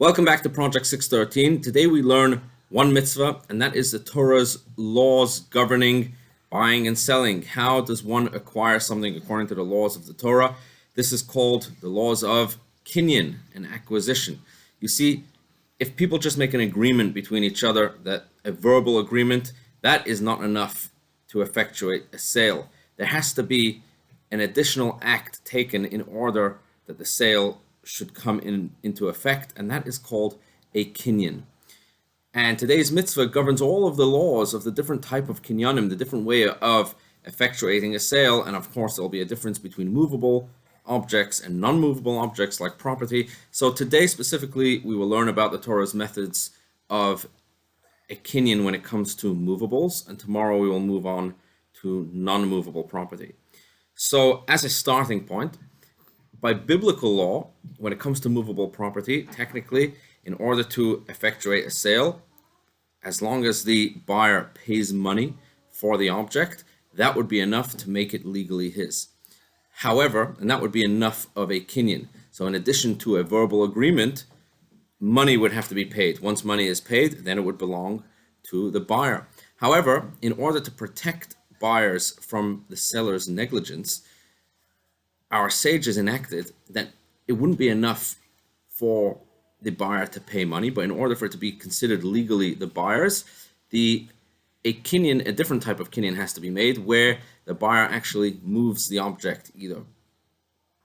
Welcome back to Project 613. Today we learn one mitzvah, and that is the Torah's laws governing buying and selling. How does one acquire something according to the laws of the Torah? This is called the laws of kinyan, and acquisition. You see, if people just make an agreement between each other, that a verbal agreement, that is not enough to effectuate a sale. There has to be an additional act taken in order that the sale should come into effect, and that is called a kinyan. And today's mitzvah governs all of the laws of the different type of kinyanim, the different way of effectuating a sale, and of course there will be a difference between movable objects and non-movable objects like property. So today specifically we will learn about the Torah's methods of a kinyan when it comes to movables, and tomorrow we will move on to non-movable property. So as a starting point, by biblical law, when it comes to movable property, technically, in order to effectuate a sale, as long as the buyer pays money for the object, that would be enough to make it legally his. However, and that would be enough of a kinyan. So in addition to a verbal agreement, money would have to be paid. Once money is paid, then it would belong to the buyer. However, in order to protect buyers from the seller's negligence, our sages enacted that it wouldn't be enough for the buyer to pay money, but in order for it to be considered legally the buyer's, a kinyan, a different type of kinyan has to be made where the buyer actually moves the object, either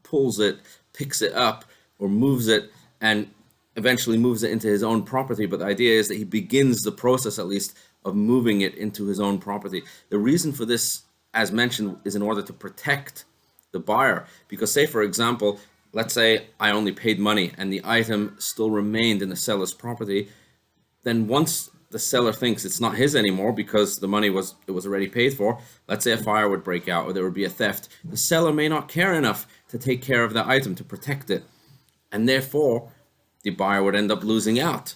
pulls it, picks it up, or moves it and eventually moves it into his own property. But the idea is that he begins the process, at least, of moving it into his own property. The reason for this, as mentioned, is in order to protect the buyer, because say for example, let's say I only paid money and the item still remained in the seller's property, then once the seller thinks it's not his anymore because the money was already paid for, let's say a fire would break out or there would be a theft, the seller may not care enough to take care of the item, to protect it, and therefore the buyer would end up losing out.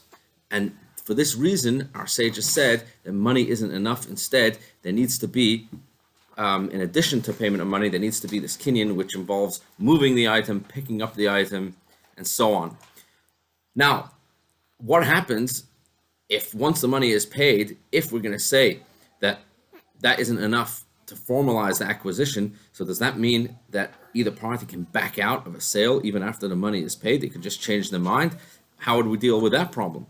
And for this reason, our sages said that money isn't enough. Instead, there needs to be, in addition to payment of money, there needs to be this kinyan, which involves moving the item, picking up the item, and so on. Now, what happens if once the money is paid, if we're going to say that that isn't enough to formalize the acquisition? So does that mean that either party can back out of a sale even after the money is paid? They could just change their mind. How would we deal with that problem?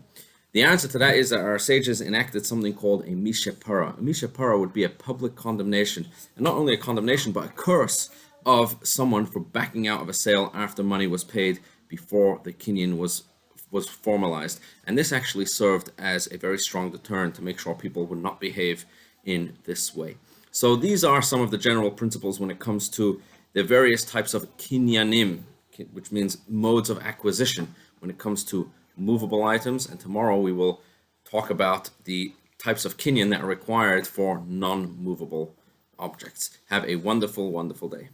The answer to that is that our sages enacted something called a mishapara. A mishapara would be a public condemnation, and not only a condemnation, but a curse of someone for backing out of a sale after money was paid before the kinyan was formalized. And this actually served as a very strong deterrent to make sure people would not behave in this way. So these are some of the general principles when it comes to the various types of kinyanim, which means modes of acquisition when it comes to movable items, and tomorrow we will talk about the types of kinyan that are required for non-movable objects. Have a wonderful, wonderful day.